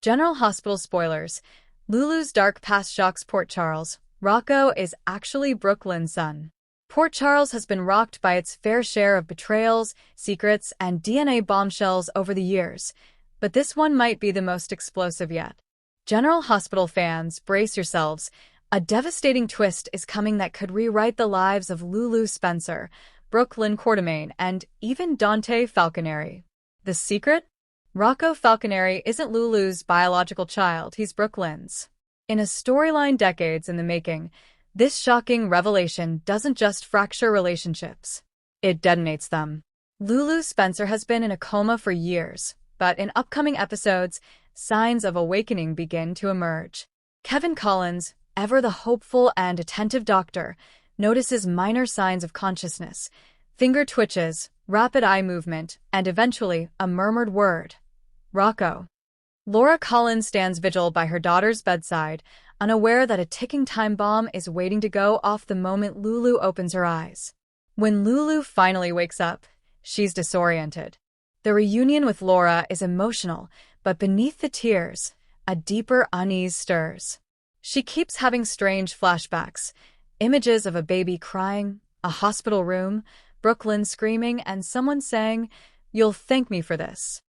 General Hospital spoilers. Lulu's dark past shocks Port Charles. Rocco is actually Brooklyn's son. Port Charles has been rocked by its fair share of betrayals, secrets, and DNA bombshells over the years, but this one might be the most explosive yet. General Hospital fans, brace yourselves. A devastating twist is coming that could rewrite the lives of Lulu Spencer, Lynn, and even Dante Falconeri. The secret? Rocco Falconeri isn't Lulu's biological child, he's Brooklyn's. In a storyline decades in the making, this shocking revelation doesn't just fracture relationships. It detonates them. Lulu Spencer has been in a coma for years, but in upcoming episodes, signs of awakening begin to emerge. Kevin Collins, ever the hopeful and attentive doctor, notices minor signs of consciousness, finger twitches, rapid eye movement, and eventually a murmured word. Rocco. Laura Collins stands vigil by her daughter's bedside, unaware that a ticking time bomb is waiting to go off the moment Lulu opens her eyes. When Lulu finally wakes up, she's disoriented. The reunion with Laura is emotional, but beneath the tears, a deeper unease stirs. She keeps having strange flashbacks, images of a baby crying, a hospital room, Lynn screaming, and someone saying, "You'll thank me for this."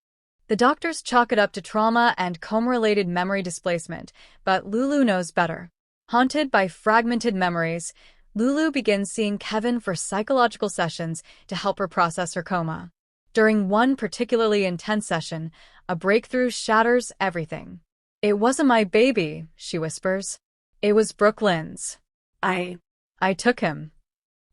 The doctors chalk it up to trauma and coma-related memory displacement, but Lulu knows better. Haunted by fragmented memories, Lulu begins seeing Kevin for psychological sessions to help her process her coma. During one particularly intense session, a breakthrough shatters everything. "It wasn't my baby," she whispers. "It was Lyn's. I took him."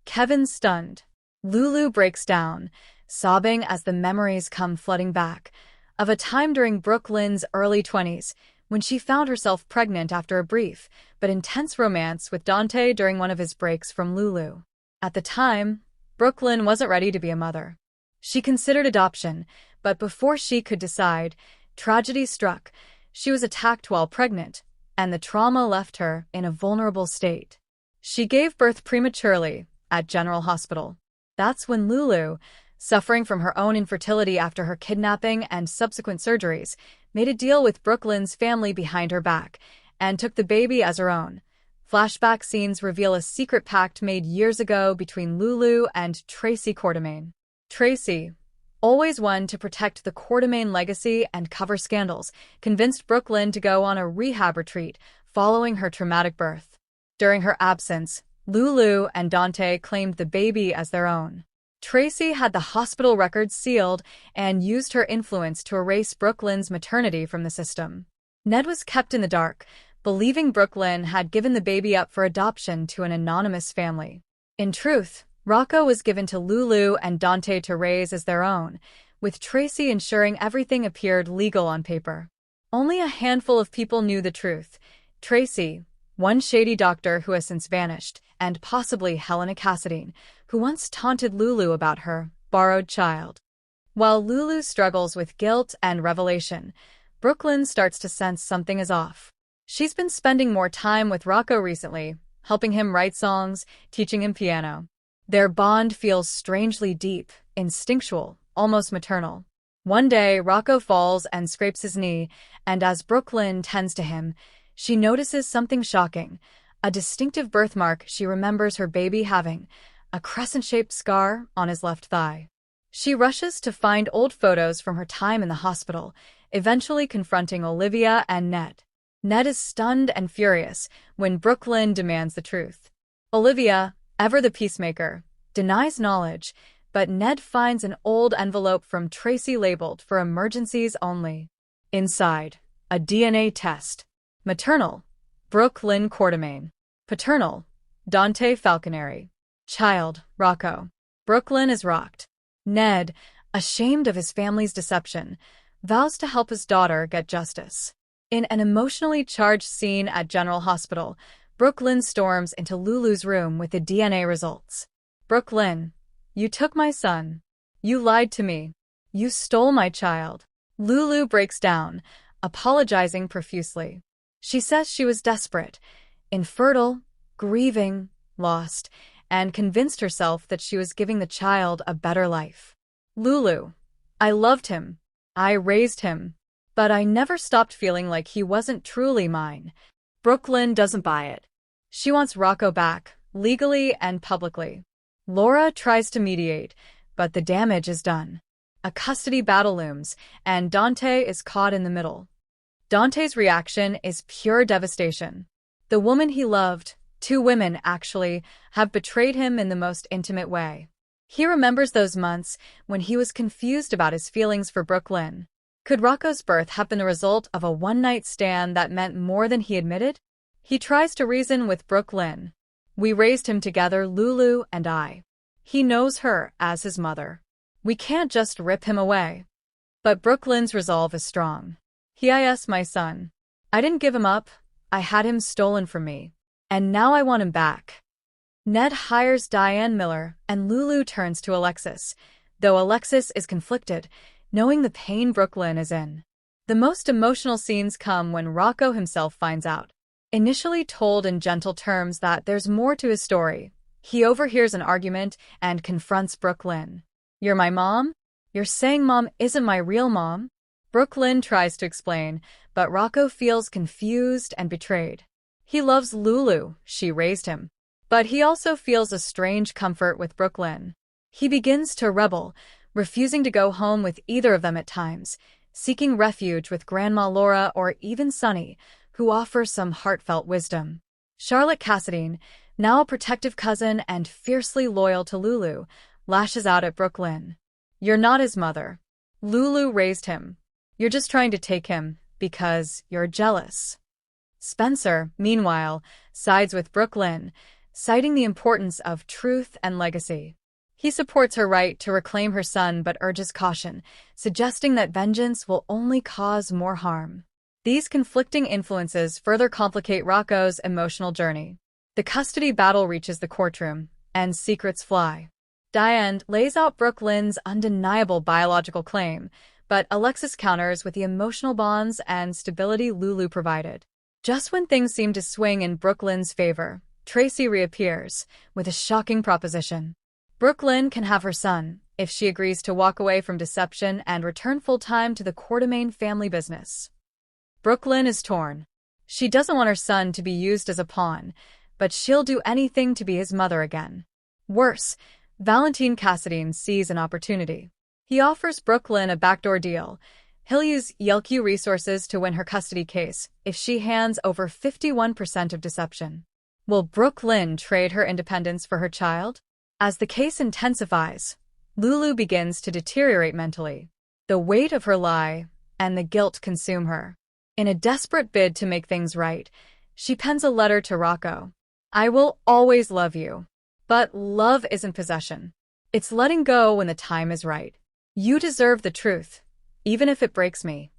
Kevin's stunned. Lulu breaks down, sobbing as the memories come flooding back, of a time during Lyn's early 20s, when she found herself pregnant after a brief but intense romance with Dante during one of his breaks from Lulu. At the time, Lynn wasn't ready to be a mother. She considered adoption, but before she could decide, tragedy struck. She was attacked while pregnant, and the trauma left her in a vulnerable state. She gave birth prematurely at General Hospital. That's when Lulu, suffering from her own infertility after her kidnapping and subsequent surgeries, made a deal with Lyn's family behind her back and took the baby as her own. Flashback scenes reveal a secret pact made years ago between Lulu and Tracy Quartermaine. Tracy, always one to protect the Quartermaine legacy and cover scandals, convinced Lynn to go on a rehab retreat following her traumatic birth. During her absence, Lulu and Dante claimed the baby as their own. Tracy had the hospital records sealed and used her influence to erase Lyn's maternity from the system. Ned was kept in the dark, believing Lynn had given the baby up for adoption to an anonymous family. In truth, Rocco was given to Lulu and Dante to raise as their own, with Tracy ensuring everything appeared legal on paper. Only a handful of people knew the truth. Tracy, one shady doctor who has since vanished, and possibly Helena Cassadine, who once taunted Lulu about her borrowed child. While Lulu struggles with guilt and revelation, Lynn starts to sense something is off. She's been spending more time with Rocco recently, helping him write songs, teaching him piano. Their bond feels strangely deep, instinctual, almost maternal. One day, Rocco falls and scrapes his knee, and as Lynn tends to him, she notices something shocking, a distinctive birthmark she remembers her baby having, a crescent-shaped scar on his left thigh. She rushes to find old photos from her time in the hospital, eventually confronting Olivia and Ned. Ned is stunned and furious when Lynn demands the truth. Olivia, ever the peacemaker, denies knowledge, but Ned finds an old envelope from Tracy labeled for emergencies only. Inside, a DNA test. Maternal, Lynn Quartermaine. Paternal, Dante Falconeri. Child, Rocco. Lynn is rocked. Ned, ashamed of his family's deception, vows to help his daughter get justice. In an emotionally charged scene at General Hospital, Lynn storms into Lulu's room with the DNA results. "Lynn, you took my son. You lied to me. You stole my child." Lulu breaks down, apologizing profusely. She says she was desperate, infertile, grieving, lost, and convinced herself that she was giving the child a better life. "Lulu, I loved him. I raised him. But I never stopped feeling like he wasn't truly mine. Brooklyn doesn't buy it. She wants Rocco back, legally and publicly. Laura tries to mediate, but the damage is done. A custody battle looms, and Dante is caught in the middle. Dante's reaction is pure devastation. The woman he loved, two women actually, have betrayed him in the most intimate way. He remembers those months when he was confused about his feelings for Brooklyn. Could Rocco's birth have been the result of a one-night stand that meant more than he admitted? He tries to reason with Brooklyn. We raised him together, Lulu and I. He knows her as his mother. We can't just rip him away. But Brooklyn's resolve is strong. He is my son. I didn't give him up. I had him stolen from me. And now I want him back. Ned hires Diane Miller, and Lulu turns to Alexis, though Alexis is conflicted, knowing the pain Brooklyn is in. The most emotional scenes come when Rocco himself finds out. Initially told in gentle terms that there's more to his story, he overhears an argument and confronts Brooklyn. You're my mom? You're saying mom isn't my real mom? Brooklyn tries to explain, but Rocco feels confused and betrayed. He loves Lulu, she raised him. But he also feels a strange comfort with Brooklyn. He begins to rebel, refusing to go home with either of them at times, seeking refuge with Grandma Laura or even Sonny, who offers some heartfelt wisdom. Charlotte Cassadine, now a protective cousin and fiercely loyal to Lulu, lashes out at Brooklyn. You're not his mother. Lulu raised him. You're just trying to take him because you're jealous. Spencer, meanwhile, sides with Brooklyn, citing the importance of truth and legacy. He supports her right to reclaim her son but urges caution, suggesting that vengeance will only cause more harm. These conflicting influences further complicate Rocco's emotional journey. The custody battle reaches the courtroom, and secrets fly. Diane lays out Brooklyn's undeniable biological claim, but Alexis counters with the emotional bonds and stability Lulu provided. Just when things seem to swing in Brooklyn's favor, Tracy reappears with a shocking proposition. Brooklyn can have her son if she agrees to walk away from deception and return full-time to the Quartermain family business. Brooklyn is torn. She doesn't want her son to be used as a pawn, but she'll do anything to be his mother again. Worse, Valentine Cassadine sees an opportunity. He offers Brooklyn a backdoor deal. He'll use YLQ resources to win her custody case if she hands over 51% of deception. Will Brooklyn trade her independence for her child? As the case intensifies, Lulu begins to deteriorate mentally. The weight of her lie and the guilt consume her. In a desperate bid to make things right, she pens a letter to Rocco. I will always love you. But love isn't possession. It's letting go when the time is right. You deserve the truth, even if it breaks me.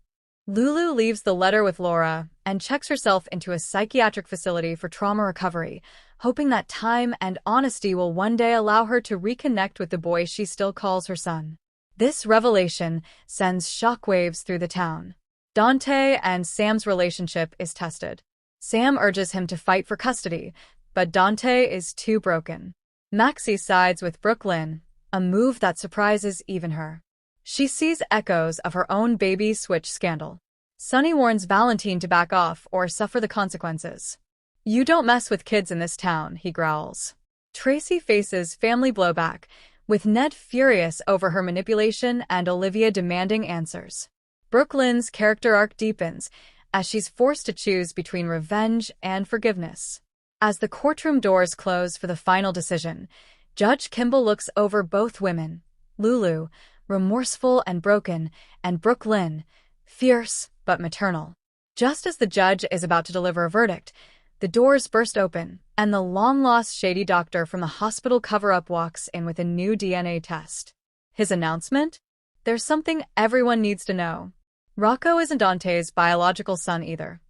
Lulu leaves the letter with Laura and checks herself into a psychiatric facility for trauma recovery, hoping that time and honesty will one day allow her to reconnect with the boy she still calls her son. This revelation sends shockwaves through the town. Dante and Sam's relationship is tested. Sam urges him to fight for custody, but Dante is too broken. Maxie sides with Brooklyn, a move that surprises even her. She sees echoes of her own baby switch scandal. Sonny warns Valentine to back off or suffer the consequences. You don't mess with kids in this town, he growls. Tracy faces family blowback, with Ned furious over her manipulation and Olivia demanding answers. Brooklyn's character arc deepens as she's forced to choose between revenge and forgiveness. As the courtroom doors close for the final decision, Judge Kimball looks over both women, Lulu, remorseful and broken, and Brooklyn, fierce but maternal. Just as the judge is about to deliver a verdict, the doors burst open, and the long-lost shady doctor from the hospital cover-up walks in with a new DNA test. His announcement? There's something everyone needs to know. Rocco isn't Dante's biological son either.